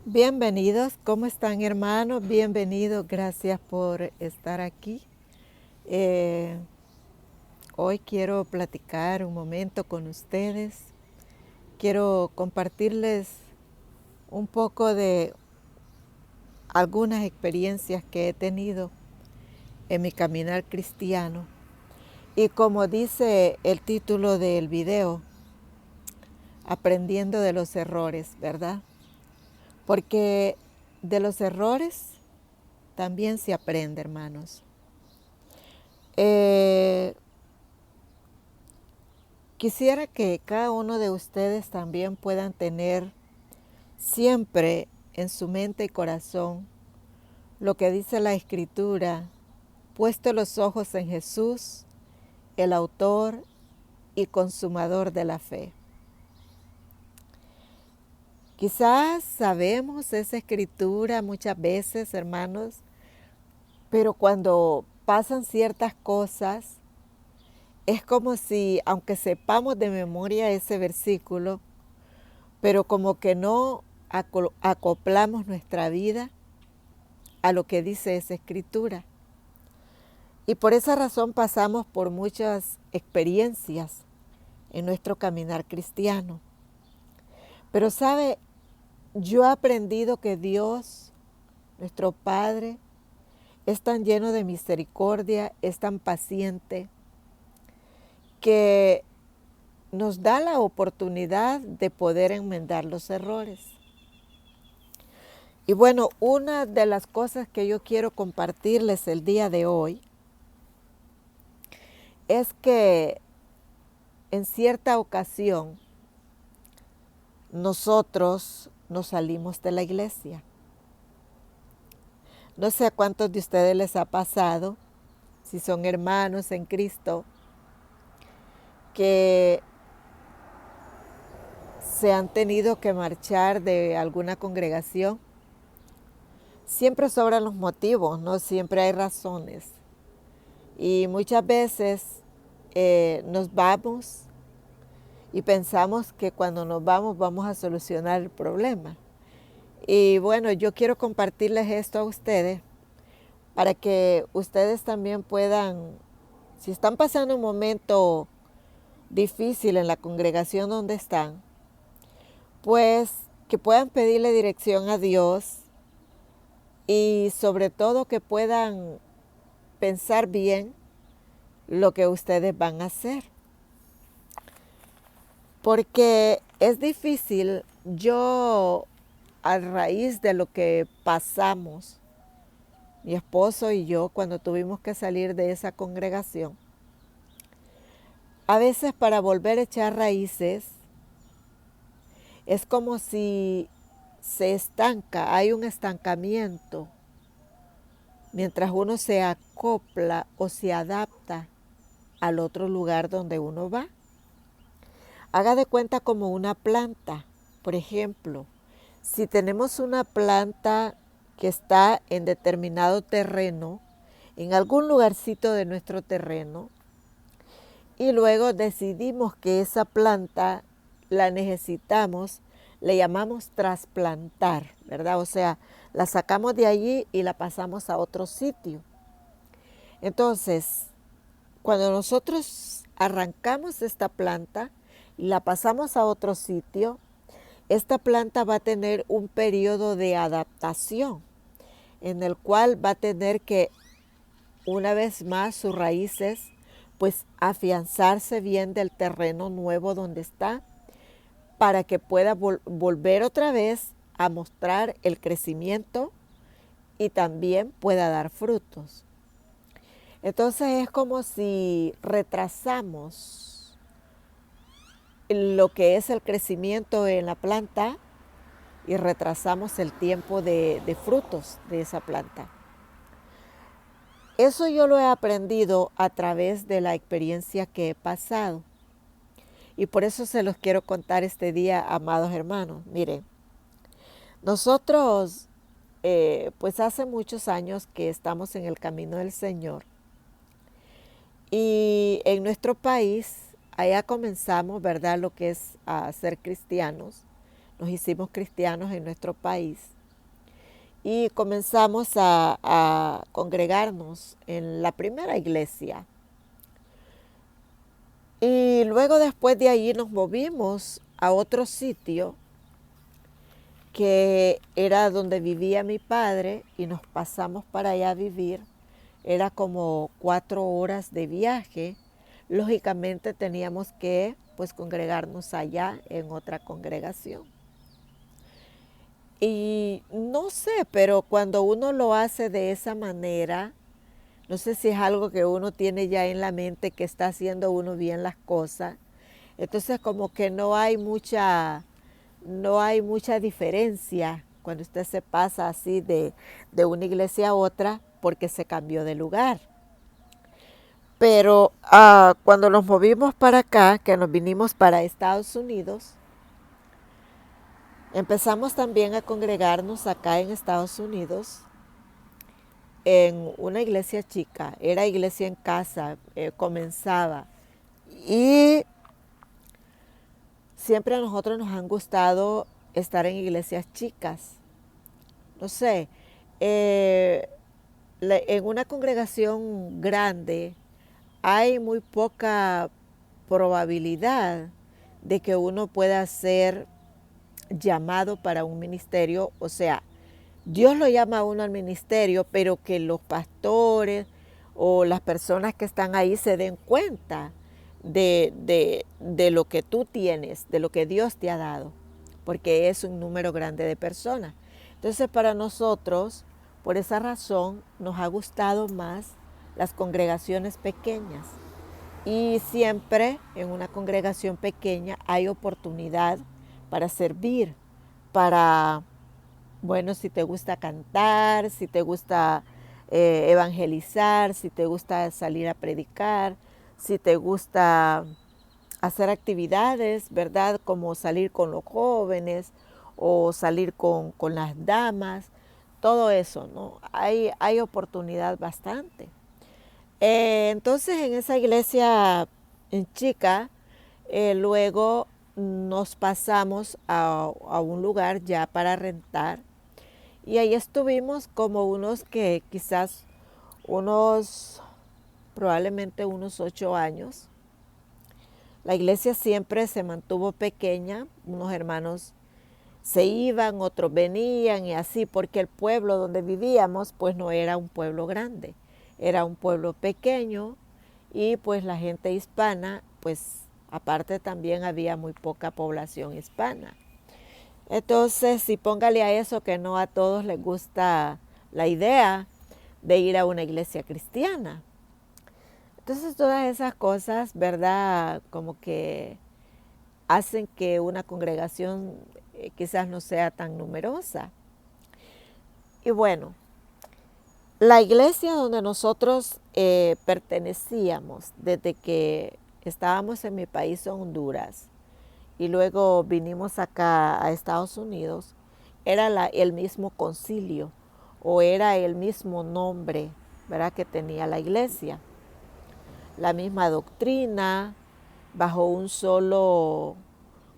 Bienvenidos, ¿cómo están hermanos? Bienvenidos, gracias por estar aquí. Eh, Hoy quiero platicar un momento con ustedes. Quiero compartirles un poco de algunas experiencias que he tenido en mi caminar cristiano. Y como dice el título del video, aprendiendo de los errores, ¿verdad? Porque de los errores también se aprende, hermanos. Quisiera que cada uno de ustedes también puedan tener siempre en su mente y corazón lo que dice la Escritura, puesto los ojos en Jesús, el autor y consumador de la fe. Quizás sabemos esa Escritura muchas veces, hermanos, pero cuando pasan ciertas cosas, es como si, aunque sepamos de memoria ese versículo, pero como que no acoplamos nuestra vida a lo que dice esa escritura. Y por esa razón pasamos por muchas experiencias en nuestro caminar cristiano. Pero sabe, yo he aprendido que Dios, nuestro Padre, es tan lleno de misericordia, es tan paciente, que nos da la oportunidad de poder enmendar los errores. Y bueno, una de las cosas que yo quiero compartirles el día de hoy es que en cierta ocasión nosotros nos salimos de la iglesia. No sé a cuántos de ustedes les ha pasado, si son hermanos en Cristo, que se han tenido que marchar de alguna congregación. Siempre sobran los motivos, no siempre hay razones. Y muchas veces nos vamos y pensamos que cuando nos vamos a solucionar el problema. Y bueno, yo quiero compartirles esto a ustedes para que ustedes también puedan, si están pasando un momento difícil en la congregación donde están, pues que puedan pedirle dirección a Dios y sobre todo que puedan pensar bien lo que ustedes van a hacer. Porque es difícil, yo a raíz de lo que pasamos, mi esposo y yo, cuando tuvimos que salir de esa congregación, a veces para volver a echar raíces, es como si se estanca, hay un estancamiento, mientras uno se acopla o se adapta al otro lugar donde uno va. Haga de cuenta como una planta, por ejemplo, si tenemos una planta que está en determinado terreno, en algún lugarcito de nuestro terreno, y luego decidimos que esa planta la necesitamos, le llamamos trasplantar, ¿verdad? O sea, la sacamos de allí y la pasamos a otro sitio. Entonces, cuando nosotros arrancamos esta planta y la pasamos a otro sitio, esta planta va a tener un periodo de adaptación en el cual va a tener que, una vez más, sus raíces, pues afianzarse bien del terreno nuevo donde está para que pueda volver otra vez a mostrar el crecimiento y también pueda dar frutos. Entonces es como si retrasamos lo que es el crecimiento en la planta y retrasamos el tiempo de frutos de esa planta. Eso yo lo he aprendido a través de la experiencia que he pasado. Y por eso se los quiero contar este día, amados hermanos. Miren, nosotros pues hace muchos años que estamos en el camino del Señor. Y en nuestro país, allá comenzamos, ¿verdad?, lo que es a ser cristianos. Nos hicimos cristianos en nuestro país. y comenzamos a congregarnos en la primera iglesia. Y luego después de ahí nos movimos a otro sitio que era donde vivía mi padre y nos pasamos para allá a vivir. Era como 4 horas de viaje. Lógicamente teníamos que pues congregarnos allá en otra congregación. Y no sé, pero cuando uno lo hace de esa manera, no sé si es algo que uno tiene ya en la mente que está haciendo uno bien las cosas. Entonces como que no hay mucha diferencia cuando usted se pasa así de una iglesia a otra porque se cambió de lugar. Pero cuando nos movimos para acá, que nos vinimos para Estados Unidos, empezamos también a congregarnos acá en Estados Unidos en una iglesia chica. Era iglesia en casa, comenzaba. Y siempre a nosotros nos han gustado estar en iglesias chicas. No sé, eh, en una congregación grande hay muy poca probabilidad de que uno pueda ser llamado para un ministerio. O sea, Dios lo llama a uno al ministerio, pero que los pastores o las personas que están ahí se den cuenta de lo que tú tienes, de lo que Dios te ha dado, porque es un número grande de personas. Entonces, para nosotros, por esa razón, nos ha gustado más las congregaciones pequeñas. Y siempre en una congregación pequeña hay oportunidad para servir, para, bueno, si te gusta cantar, si te gusta evangelizar, si te gusta salir a predicar, si te gusta hacer actividades, ¿verdad? Como salir con los jóvenes o salir con las damas, todo eso, ¿no? Hay oportunidad bastante. Entonces en esa iglesia en chica, luego nos pasamos a un lugar ya para rentar y ahí estuvimos como unos, probablemente unos 8 años. La iglesia siempre se mantuvo pequeña, unos hermanos se iban, otros venían y así, porque el pueblo donde vivíamos pues no era un pueblo grande, era un pueblo pequeño y pues la gente hispana, pues aparte también había muy poca población hispana. Entonces, si póngale a eso que no a todos les gusta la idea de ir a una iglesia cristiana. Entonces, todas esas cosas, ¿verdad? Como que hacen que una congregación quizás no sea tan numerosa. Y bueno, la iglesia donde nosotros pertenecíamos desde que estábamos en mi país, Honduras, y luego vinimos acá a Estados Unidos, era el mismo concilio o era el mismo nombre, ¿verdad?, que tenía la iglesia. La misma doctrina, bajo un solo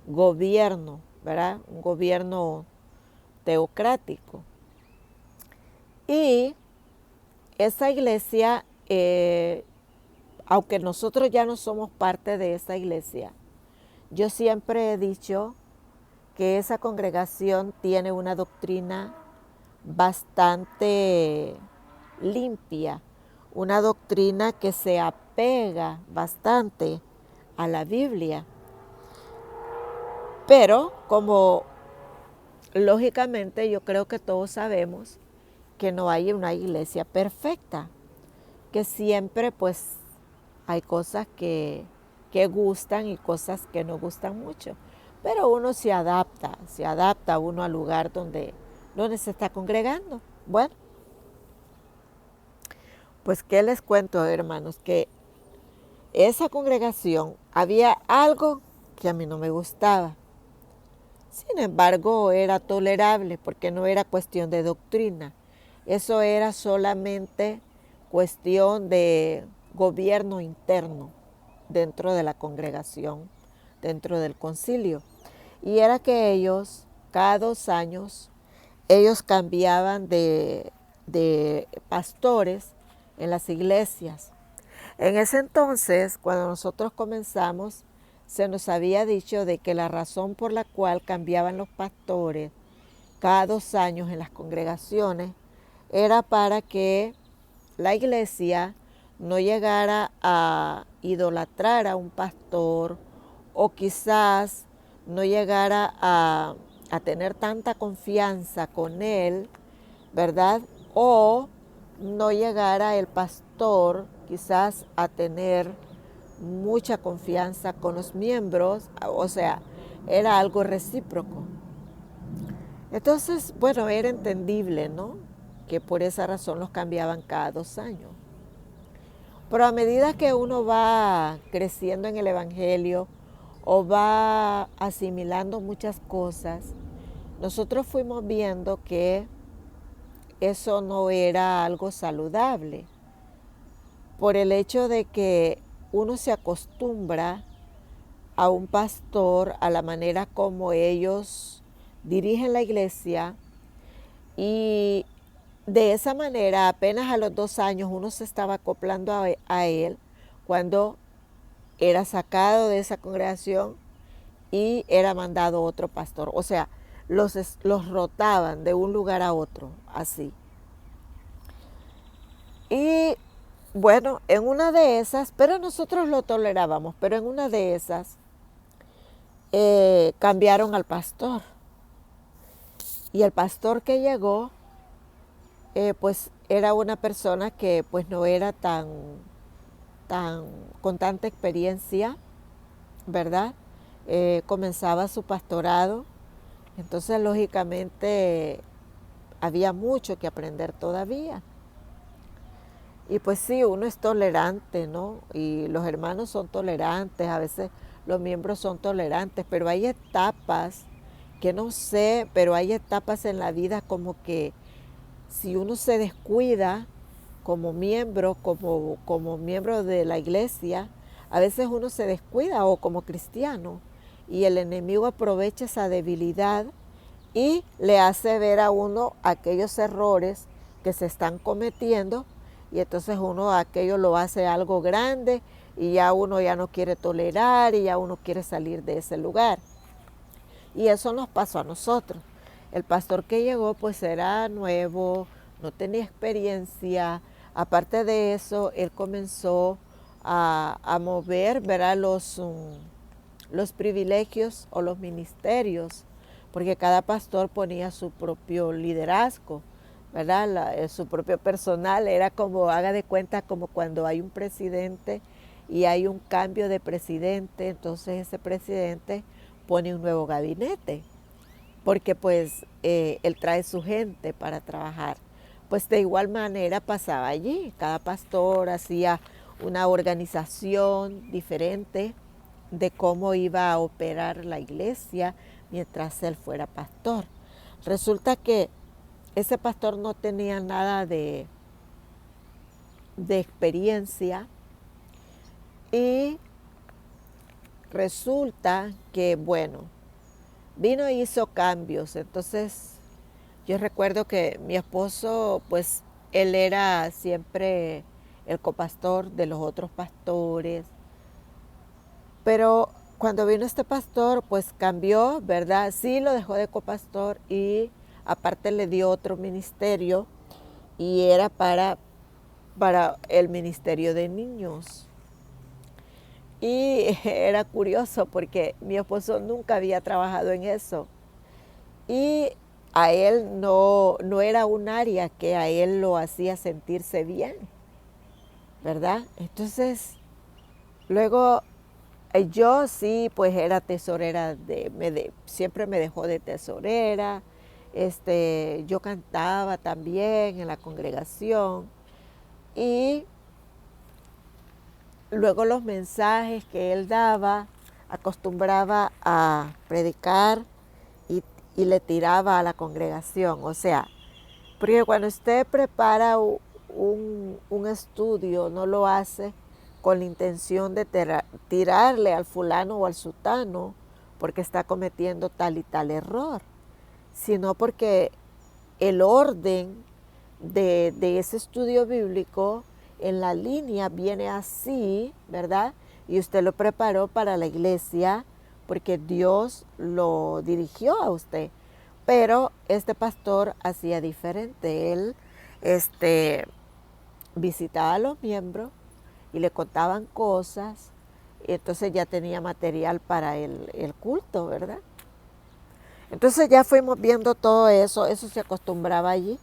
gobierno, ¿verdad? Un gobierno teocrático. Y esa iglesia, aunque nosotros ya no somos parte de esa iglesia, yo siempre he dicho que esa congregación tiene una doctrina bastante limpia, una doctrina que se apega bastante a la Biblia. Pero como lógicamente yo creo que todos sabemos que no hay una iglesia perfecta, que siempre pues hay cosas que gustan y cosas que no gustan mucho. Pero uno se adapta uno al lugar donde se está congregando. Bueno, pues qué les cuento, hermanos, que esa congregación había algo que a mí no me gustaba. Sin embargo, era tolerable porque no era cuestión de doctrina. Eso era solamente cuestión de gobierno interno dentro de la congregación, dentro del concilio. Y era que ellos cada 2 años ellos cambiaban de pastores en las iglesias. En ese entonces, cuando nosotros comenzamos, se nos había dicho de que la razón por la cual cambiaban los pastores cada 2 años en las congregaciones era para que la iglesia no llegara a idolatrar a un pastor o quizás no llegara a tener tanta confianza con él, ¿verdad? O no llegara el pastor quizás a tener mucha confianza con los miembros, o sea, era algo recíproco. Entonces, bueno, era entendible, ¿no? Que por esa razón los cambiaban cada 2 años. Pero a medida que uno va creciendo en el Evangelio o va asimilando muchas cosas, nosotros fuimos viendo que eso no era algo saludable, por el hecho de que uno se acostumbra a un pastor, a la manera como ellos dirigen la iglesia, y de esa manera apenas a los 2 años uno se estaba acoplando a él cuando era sacado de esa congregación y era mandado otro pastor. O sea, los rotaban de un lugar a otro, así. Y bueno, en una de esas, pero nosotros lo tolerábamos, pero en una de esas cambiaron al pastor. Y el pastor que llegó, pues era una persona que pues no era con tanta experiencia, ¿verdad? Comenzaba su pastorado, entonces lógicamente había mucho que aprender todavía. Y pues sí, uno es tolerante, ¿no? Y los hermanos son tolerantes, a veces los miembros son tolerantes, pero hay etapas que no sé, pero hay etapas en la vida como que si uno se descuida como miembro, como miembro de la iglesia, a veces uno se descuida o como cristiano y el enemigo aprovecha esa debilidad y le hace ver a uno aquellos errores que se están cometiendo y entonces uno aquello lo hace algo grande y ya uno ya no quiere tolerar y ya uno quiere salir de ese lugar. Y eso nos pasó a nosotros. El pastor que llegó pues era nuevo, no tenía experiencia. Aparte de eso, él comenzó a mover, ¿verdad? Los privilegios o los ministerios, porque cada pastor ponía su propio liderazgo, ¿verdad? Su propio personal. Era como, haga de cuenta, como cuando hay un presidente y hay un cambio de presidente, entonces ese presidente pone un nuevo gabinete, porque pues él trae su gente para trabajar. Pues de igual manera pasaba allí, cada pastor hacía una organización diferente de cómo iba a operar la iglesia mientras él fuera pastor. Resulta que ese pastor no tenía nada de experiencia y resulta que, bueno, vino e hizo cambios. Entonces yo recuerdo que mi esposo, pues él era siempre el copastor de los otros pastores, pero cuando vino este pastor, pues cambió, ¿verdad? Sí, lo dejó de copastor y aparte le dio otro ministerio y era para el ministerio de niños. Y era curioso porque mi esposo nunca había trabajado en eso. Y a él no era un área que a él lo hacía sentirse bien, ¿verdad? Entonces, luego yo sí, pues era tesorera, siempre me dejó de tesorera, yo cantaba también en la congregación y luego los mensajes que él daba, acostumbraba a predicar y le tiraba a la congregación. O sea, porque cuando usted prepara un estudio, no lo hace con la intención de tirarle al fulano o al sutano porque está cometiendo tal y tal error, sino porque el orden de ese estudio bíblico en la línea viene así, ¿verdad? Y usted lo preparó para la iglesia porque Dios lo dirigió a usted. Pero este pastor hacía diferente. Él visitaba a los miembros y le contaban cosas, y entonces ya tenía material para el culto, ¿verdad? Entonces ya fuimos viendo todo eso, eso se acostumbraba allí.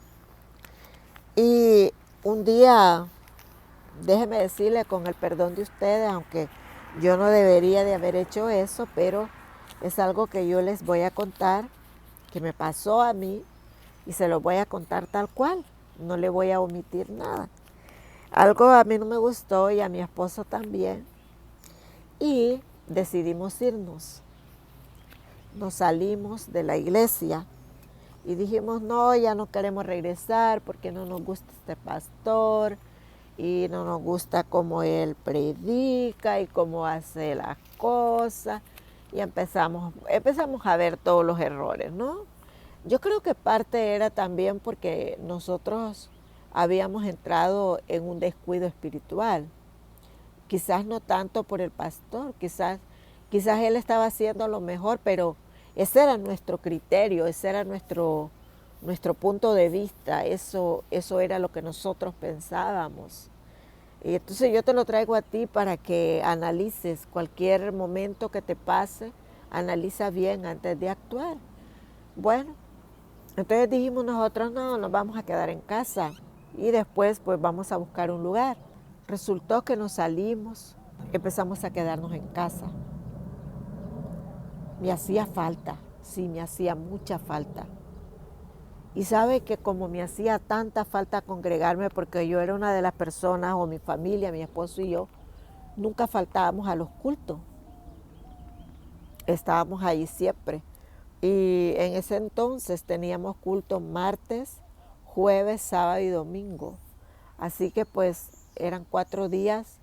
Y un día, déjeme decirle con el perdón de ustedes, aunque yo no debería de haber hecho eso, pero es algo que yo les voy a contar, que me pasó a mí, y se lo voy a contar tal cual, no le voy a omitir nada. Algo a mí no me gustó y a mi esposo también, y decidimos irnos. Nos salimos de la iglesia y dijimos, no, ya no queremos regresar porque no nos gusta este pastor y no nos gusta cómo él predica y cómo hace las cosas. Y empezamos a ver todos los errores, ¿no? Yo creo que parte era también porque nosotros habíamos entrado en un descuido espiritual. Quizás no tanto por el pastor, quizás él estaba haciendo lo mejor, pero ese era nuestro criterio, ese era nuestro punto de vista, eso era lo que nosotros pensábamos. Y entonces yo te lo traigo a ti para que analices cualquier momento que te pase, analiza bien antes de actuar. Bueno, entonces dijimos nosotros, no, nos vamos a quedar en casa y después pues vamos a buscar un lugar. Resultó que nos salimos, empezamos a quedarnos en casa. Me hacía falta, sí, me hacía mucha falta. Y sabe que como me hacía tanta falta congregarme, porque yo era una de las personas, o mi familia, mi esposo y yo, nunca faltábamos a los cultos. Estábamos ahí siempre. Y en ese entonces teníamos culto martes, jueves, sábado y domingo. Así que pues eran 4 días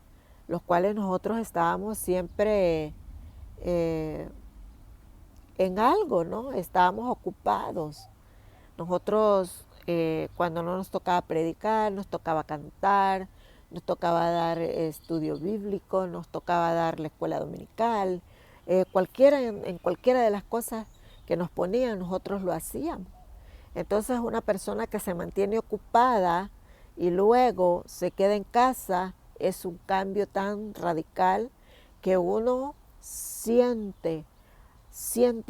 los cuales nosotros estábamos siempre en algo, ¿no? Estábamos ocupados. Nosotros cuando no nos tocaba predicar, nos tocaba cantar, nos tocaba dar estudio bíblico, nos tocaba dar la escuela dominical, en cualquiera de las cosas que nos ponían, nosotros lo hacíamos. Entonces una persona que se mantiene ocupada y luego se queda en casa es un cambio tan radical que uno siente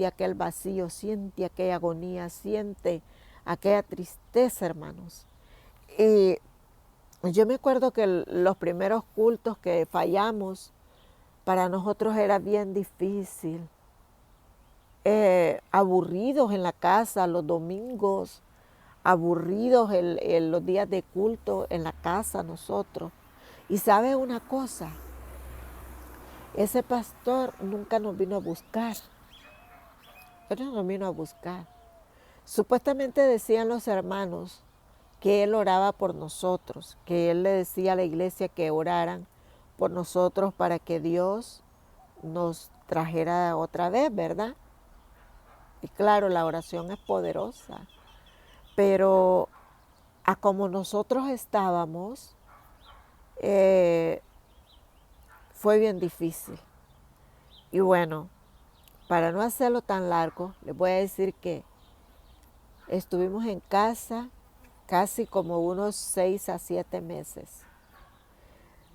aquel vacío, siente aquella agonía, siente aquella tristeza, hermanos. Y yo me acuerdo que los primeros cultos que fallamos, para nosotros era bien difícil. Aburridos en la casa los domingos, aburridos los días de culto en la casa nosotros. Y sabe una cosa, ese pastor nunca nos vino a buscar. Él no nos vino a buscar. Supuestamente decían los hermanos que él oraba por nosotros, que él le decía a la iglesia que oraran por nosotros para que Dios nos trajera otra vez, ¿verdad? Y claro, la oración es poderosa, pero a como nosotros estábamos, fue bien difícil. Y bueno, para no hacerlo tan largo, les voy a decir que estuvimos en casa casi como unos 6 a 7 meses.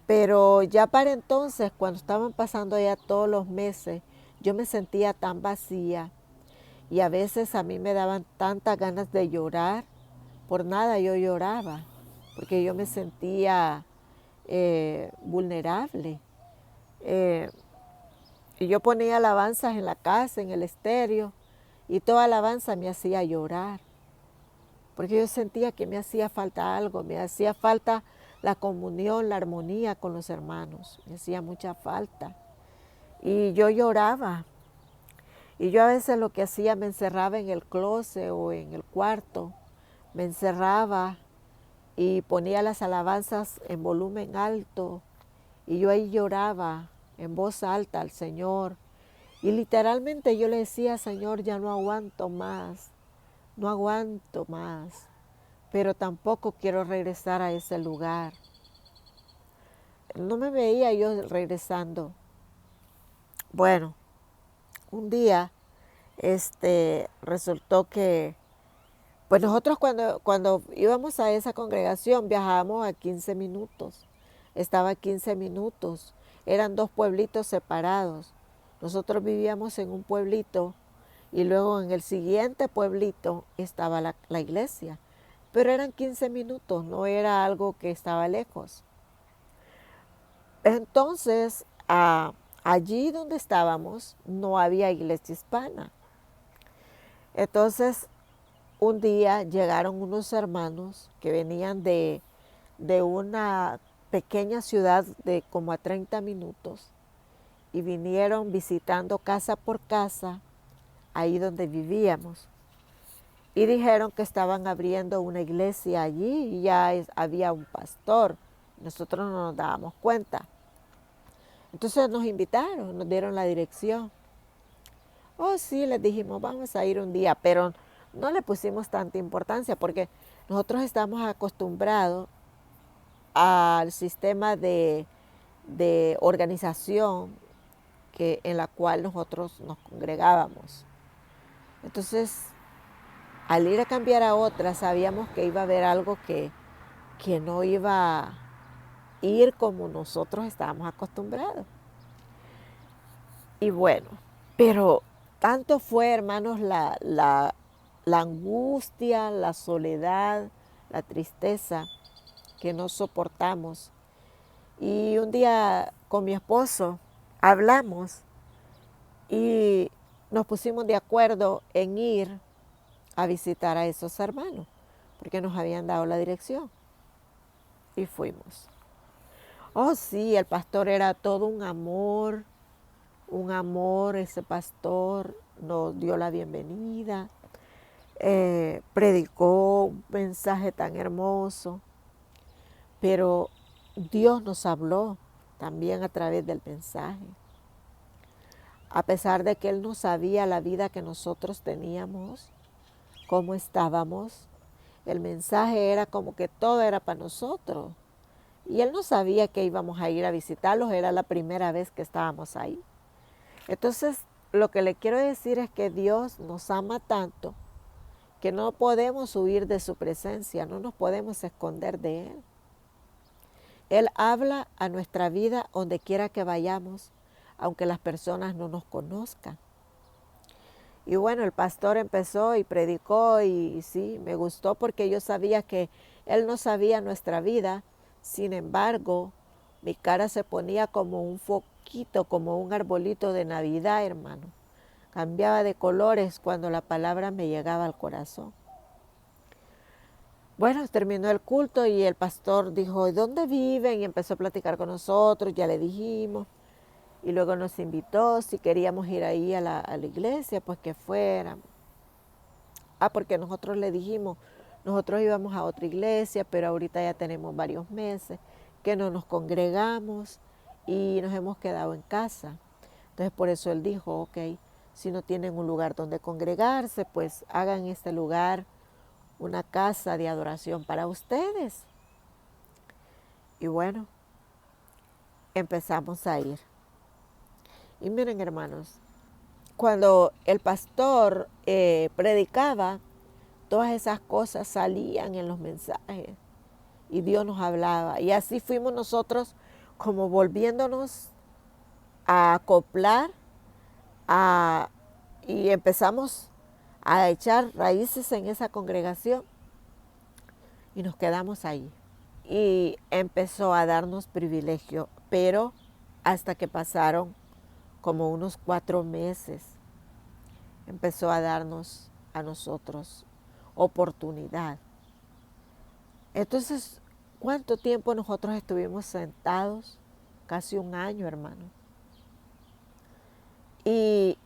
Pero ya para entonces, cuando estaban pasando ya todos los meses, yo me sentía tan vacía y a veces a mí me daban tantas ganas de llorar. Por nada yo lloraba, porque yo me sentía vulnerable. Y yo ponía alabanzas en la casa, en el estéreo, y toda alabanza me hacía llorar, porque yo sentía que me hacía falta algo, me hacía falta la comunión, la armonía con los hermanos, me hacía mucha falta. Y yo lloraba, y yo a veces lo que hacía, me encerraba en el closet o en el cuarto, me encerraba y ponía las alabanzas en volumen alto, y yo ahí lloraba en voz alta al Señor. Y literalmente yo le decía, Señor, ya no aguanto más, no aguanto más, pero tampoco quiero regresar a ese lugar. No me veía yo regresando. Bueno, un día resultó que, pues nosotros cuando íbamos a esa congregación viajábamos a 15 minutos. Estaba a 15 minutos. Eran dos pueblitos separados. Nosotros vivíamos en un pueblito y luego en el siguiente pueblito estaba la iglesia. Pero eran 15 minutos, no era algo que estaba lejos. Entonces, allí donde estábamos no había iglesia hispana. Entonces, un día llegaron unos hermanos que venían de una pequeña ciudad de como a 30 minutos y vinieron visitando casa por casa ahí donde vivíamos. Y dijeron que estaban abriendo una iglesia allí y ya había un pastor. Nosotros no nos dábamos cuenta. Entonces nos invitaron, nos dieron la dirección. Oh, sí, les dijimos, vamos a ir un día, pero no le pusimos tanta importancia porque nosotros estamos acostumbrados al sistema de organización en la cual nosotros nos congregábamos. Entonces, al ir a cambiar a otra, sabíamos que iba a haber algo que no iba a ir como nosotros estábamos acostumbrados. Y bueno, pero tanto fue, hermanos, la angustia, la soledad, la tristeza que no soportamos. Y un día con mi esposo hablamos y nos pusimos de acuerdo en ir a visitar a esos hermanos, porque nos habían dado la dirección. Y fuimos. Oh, sí, el pastor era todo un amor, ese pastor nos dio la bienvenida, predicó un mensaje tan hermoso, pero Dios nos habló también a través del mensaje. A pesar de que Él no sabía la vida que nosotros teníamos, cómo estábamos, el mensaje era como que todo era para nosotros. Y Él no sabía que íbamos a ir a visitarlos, era la primera vez que estábamos ahí. Entonces, lo que le quiero decir es que Dios nos ama tanto que no podemos huir de su presencia, no nos podemos esconder de Él. Él habla a nuestra vida donde quiera que vayamos, aunque las personas no nos conozcan. Y bueno, el pastor empezó y predicó y sí, me gustó porque yo sabía que Él no sabía nuestra vida. Sin embargo, mi cara se ponía como un foquito, como un arbolito de Navidad, hermano. Cambiaba de colores cuando la palabra me llegaba al corazón. Bueno, terminó el culto y el pastor dijo, ¿dónde viven? Y empezó a platicar con nosotros, ya le dijimos. Y luego nos invitó, si queríamos ir ahí a la iglesia, pues que fuéramos. Porque nosotros le dijimos, nosotros íbamos a otra iglesia, pero ahorita ya tenemos varios meses que no nos congregamos y nos hemos quedado en casa. Entonces por eso él dijo, ok, si no tienen un lugar donde congregarse, pues hagan este lugar una casa de adoración para ustedes. Y bueno, empezamos a ir. Y miren, hermanos, cuando el pastor predicaba, todas esas cosas salían en los mensajes y Dios nos hablaba. Y así fuimos nosotros como volviéndonos a acoplar y empezamos a echar raíces en esa congregación y nos quedamos ahí. Y empezó a darnos privilegio, pero hasta que pasaron como unos 4 meses, empezó a darnos a nosotros oportunidad. Entonces, ¿cuánto tiempo nosotros estuvimos sentados? Casi un año, hermano. Y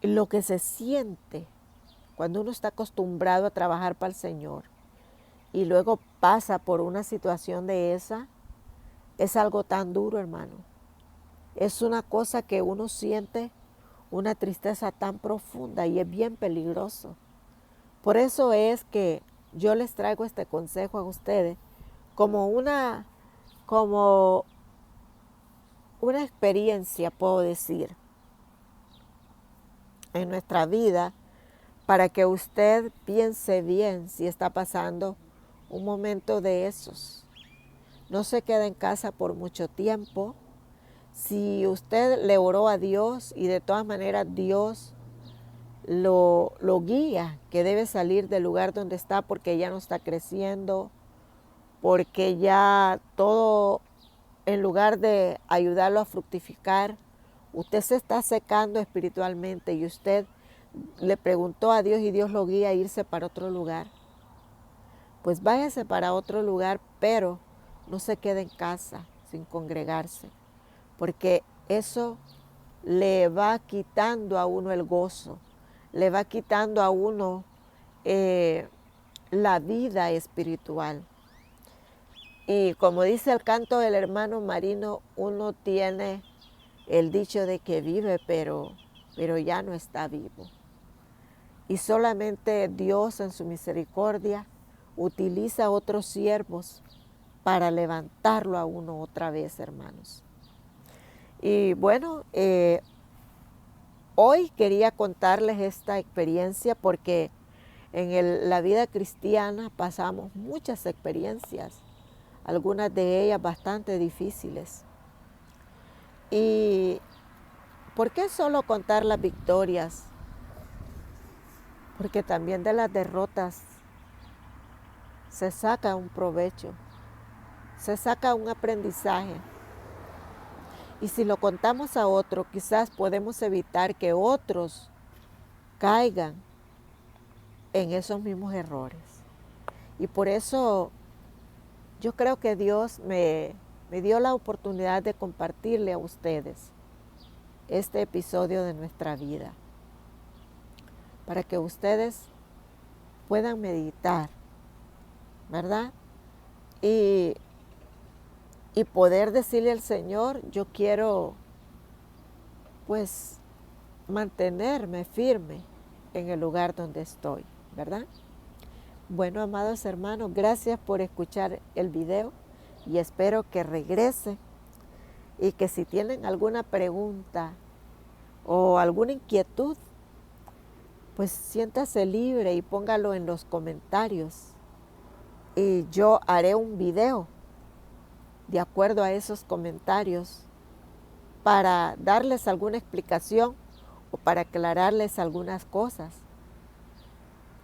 lo que se siente cuando uno está acostumbrado a trabajar para el Señor y luego pasa por una situación de esa, es algo tan duro, hermano. Es una cosa que uno siente una tristeza tan profunda y es bien peligroso. Por eso es que yo les traigo este consejo a ustedes como como una experiencia, puedo decir, en nuestra vida, para que usted piense bien si está pasando un momento de esos. No se quede en casa por mucho tiempo. Si usted le oró a Dios y de todas maneras Dios lo guía, que debe salir del lugar donde está porque ya no está creciendo, porque ya todo, en lugar de ayudarlo a fructificar, usted se está secando espiritualmente y usted le preguntó a Dios y Dios lo guía a irse para otro lugar. Pues váyase para otro lugar, pero no se quede en casa sin congregarse, porque eso le va quitando a uno el gozo, le va quitando a uno la vida espiritual. Y como dice el canto del hermano Marino, uno tiene el dicho de que vive, pero ya no está vivo. Y solamente Dios en su misericordia utiliza a otros siervos para levantarlo a uno otra vez, hermanos. Y bueno, hoy quería contarles esta experiencia porque en la vida cristiana pasamos muchas experiencias, algunas de ellas bastante difíciles. ¿Y por qué solo contar las victorias? Porque también de las derrotas se saca un provecho, se saca un aprendizaje. Y si lo contamos a otro, quizás podemos evitar que otros caigan en esos mismos errores. Y por eso yo creo que Dios me dio la oportunidad de compartirle a ustedes este episodio de nuestra vida, para que ustedes puedan meditar, ¿verdad? Y poder decirle al Señor, yo quiero pues mantenerme firme en el lugar donde estoy, ¿verdad? Bueno, amados hermanos, gracias por escuchar el video y espero que regrese y que si tienen alguna pregunta o alguna inquietud, pues siéntase libre y póngalo en los comentarios y yo haré un video de acuerdo a esos comentarios para darles alguna explicación o para aclararles algunas cosas,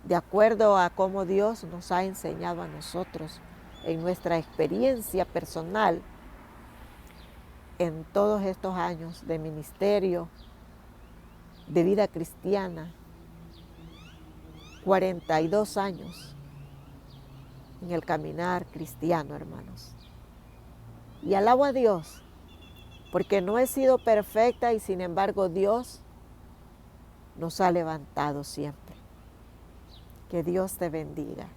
de acuerdo a cómo Dios nos ha enseñado a nosotros en nuestra experiencia personal en todos estos años de ministerio, de vida cristiana, 42 años en el caminar cristiano, hermanos. Y alabo a Dios, porque no he sido perfecta y sin embargo Dios nos ha levantado siempre. Que Dios te bendiga.